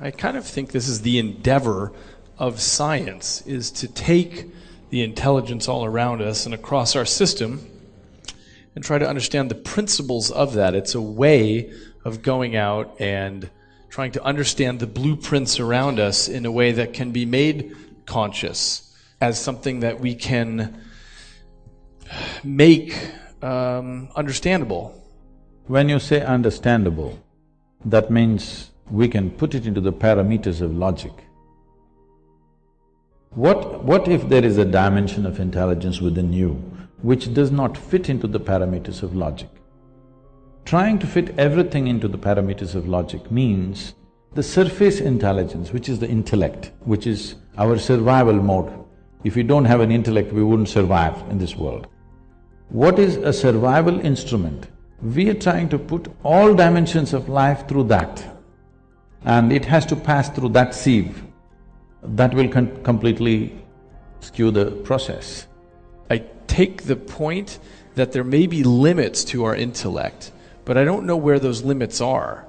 I kind of think this is the endeavor of science, is to take the intelligence all around us and across our system and try to understand the principles of that. It's a way of going out and trying to understand the blueprints around us in a way that can be made conscious as something that we can make understandable. When you say understandable, that means we can put it into the parameters of logic. What if there is a dimension of intelligence within you which does not fit into the parameters of logic? Trying to fit everything into the parameters of logic means the surface intelligence, which is the intellect, which is our survival mode. If we don't have an intellect, we wouldn't survive in this world. What is a survival instrument? We are trying to put all dimensions of life through that, and it has to pass through that sieve. That will completely skew the process. I take the point that there may be limits to our intellect, but I don't know where those limits are.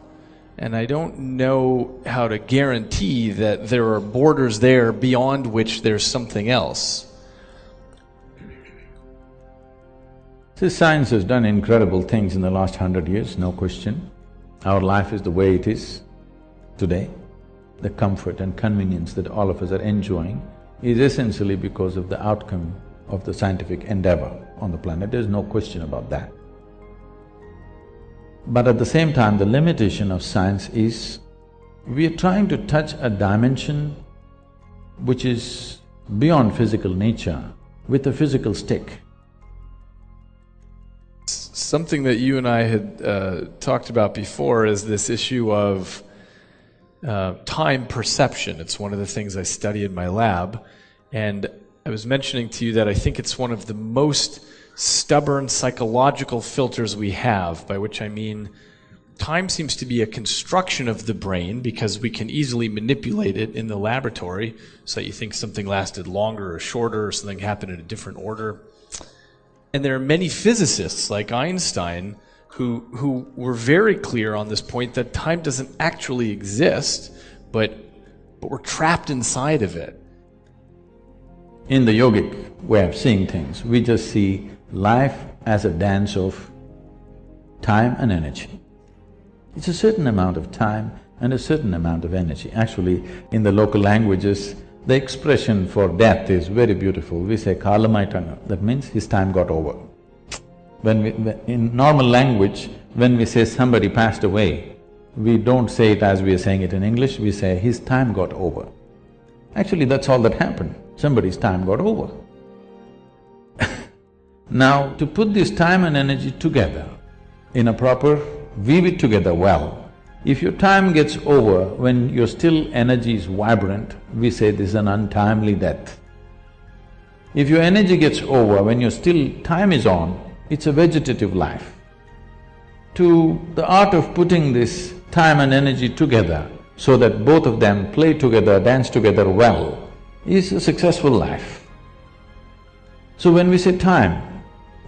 And I don't know how to guarantee that there are borders there beyond which there's something else. See, science has done incredible things in the last 100 years, no question. Our life is the way it is today. The comfort and convenience that all of us are enjoying is essentially because of the outcome of the scientific endeavor on the planet. There's no question about that. But at the same time, the limitation of science is we are trying to touch a dimension which is beyond physical nature with a physical stick. Something that you and I had talked about before is this issue of time perception. It's one of the things I study in my lab, and I was mentioning to you that I think it's one of the most stubborn psychological filters we have, by which I mean time seems to be a construction of the brain because we can easily manipulate it in the laboratory so that you think something lasted longer or shorter or something happened in a different order. And there are many physicists like Einstein who were very clear on this point that time doesn't actually exist, but we're trapped inside of it. In the yogic way of seeing things, we just see life as a dance of time and energy. It's a certain amount of time and a certain amount of energy. Actually, in the local languages, the expression for death is very beautiful. We say kalamaitanna, that means his time got over. In normal language, when we say somebody passed away, we don't say it as we are saying it in English, we say his time got over. Actually, that's all that happened, somebody's time got over. Now, to put this time and energy together in a proper… weave it together well, if your time gets over when your still energy is vibrant, we say this is an untimely death. If your energy gets over when your still time is on, it's a vegetative life. To the art of putting this time and energy together so that both of them play together, dance together well, is a successful life. So when we say time,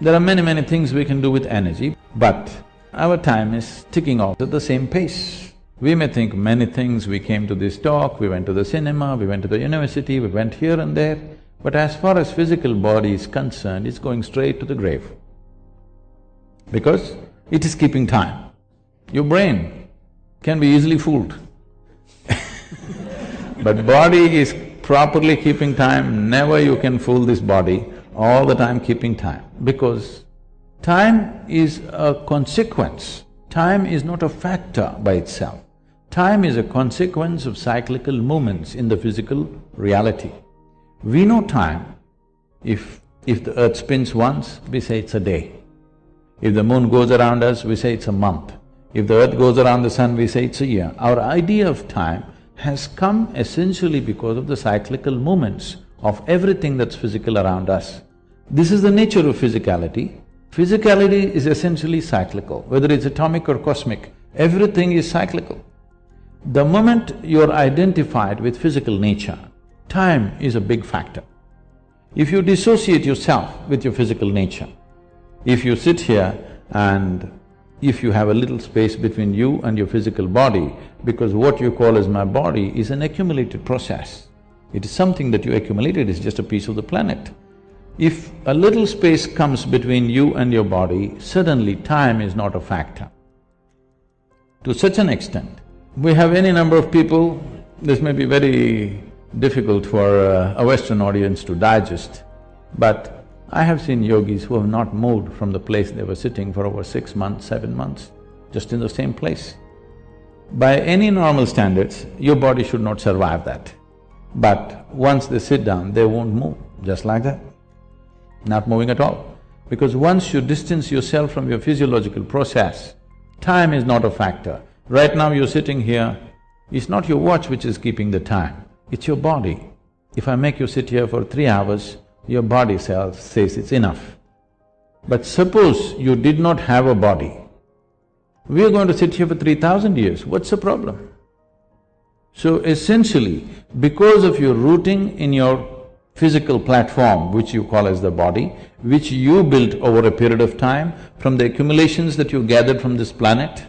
there are many things we can do with energy, but our time is ticking off at the same pace. We may think many things, we came to this talk, we went to the cinema, we went to the university, we went here and there, but as far as physical body is concerned, it's going straight to the grave. Because it is keeping time. Your brain can be easily fooled. But body is properly keeping time, never you can fool this body, all the time keeping time. Because time is a consequence, time is not a factor by itself. Time is a consequence of cyclical movements in the physical reality. We know time. If the earth spins once, we say it's a day. If the moon goes around us, we say it's a month. If the earth goes around the sun, we say it's a year. Our idea of time has come essentially because of the cyclical movements of everything that's physical around us. This is the nature of physicality. Physicality is essentially cyclical, whether it's atomic or cosmic, everything is cyclical. The moment you're identified with physical nature, time is a big factor. If you dissociate yourself with your physical nature, if you sit here and if you have a little space between you and your physical body, because what you call as my body is an accumulated process. It is something that you accumulated, it's just a piece of the planet. If a little space comes between you and your body, suddenly time is not a factor. To such an extent, we have any number of people, this may be very difficult for a Western audience to digest, but I have seen yogis who have not moved from the place they were sitting for over 6 months, 7 months, just in the same place. By any normal standards, your body should not survive that. But once they sit down, they won't move, just like that, not moving at all. Because once you distance yourself from your physiological process, time is not a factor. Right now you're sitting here, it's not your watch which is keeping the time, it's your body. If I make you sit here for 3 hours, your body says it's enough. But suppose you did not have a body, we are going to sit here for 3,000 years, what's the problem? So essentially, because of your rooting in your physical platform, which you call as the body, which you built over a period of time, from the accumulations that you gathered from this planet,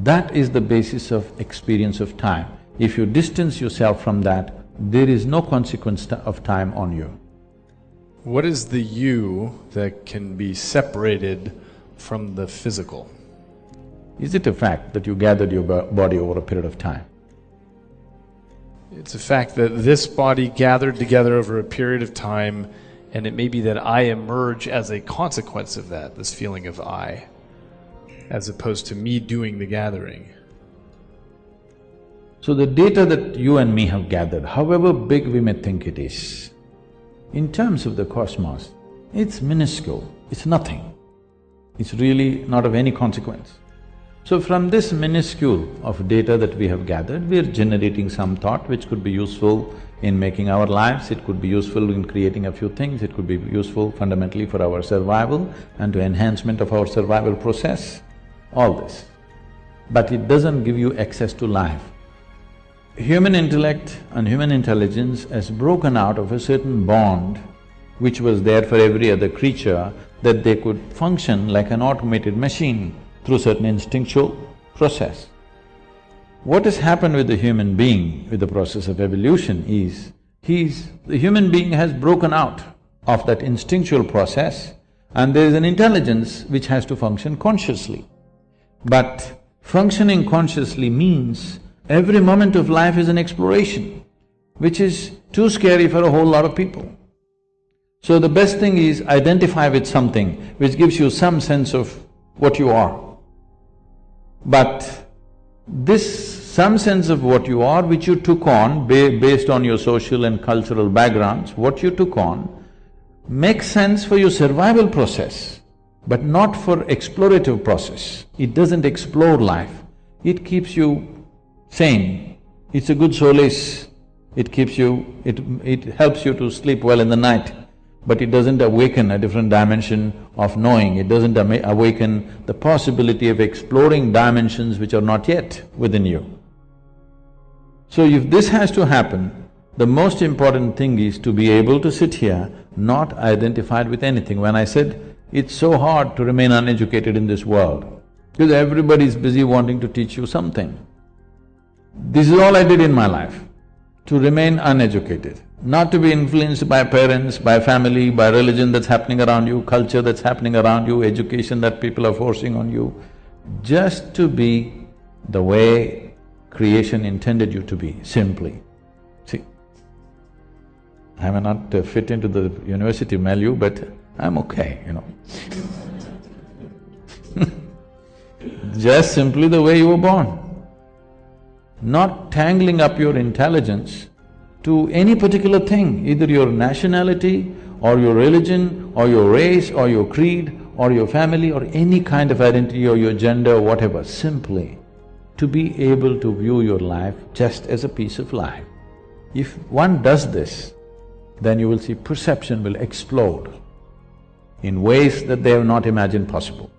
that is the basis of experience of time. If you distance yourself from that, there is no consequence of time on you. What is the you that can be separated from the physical? Is it a fact that you gathered your body over a period of time? It's a fact that this body gathered together over a period of time, and it may be that I emerge as a consequence of that, this feeling of I, as opposed to me doing the gathering. So the data that you and me have gathered, however big we may think it is, in terms of the cosmos, it's minuscule, it's nothing. It's really not of any consequence. So from this minuscule of data that we have gathered, we are generating some thought which could be useful in making our lives, it could be useful in creating a few things, it could be useful fundamentally for our survival and to enhancement of our survival process, all this. But it doesn't give you access to life. Human intellect and human intelligence has broken out of a certain bond which was there for every other creature, that they could function like an automated machine through certain instinctual process. What has happened with the human being with the process of evolution is, the human being has broken out of that instinctual process and there is an intelligence which has to function consciously. But functioning consciously means every moment of life is an exploration, which is too scary for a whole lot of people. So the best thing is identify with something which gives you some sense of what you are. But this some sense of what you are, which you took on based on your social and cultural backgrounds, what you took on, makes sense for your survival process, but not for explorative process. It doesn't explore life, it keeps you sane, it's a good solace, it helps you to sleep well in the night, but it doesn't awaken a different dimension of knowing, it doesn't awaken the possibility of exploring dimensions which are not yet within you. So if this has to happen, the most important thing is to be able to sit here not identified with anything. When I said, it's so hard to remain uneducated in this world, because everybody is busy wanting to teach you something. This is all I did in my life, to remain uneducated, not to be influenced by parents, by family, by religion that's happening around you, culture that's happening around you, education that people are forcing on you, just to be the way creation intended you to be, simply. See, I may not fit into the university milieu, but I'm okay, you know. Just simply the way you were born. Not tangling up your intelligence to any particular thing, either your nationality or your religion or your race or your creed or your family or any kind of identity or your gender or whatever, simply to be able to view your life just as a piece of life. If one does this, then you will see perception will explode in ways that they have not imagined possible.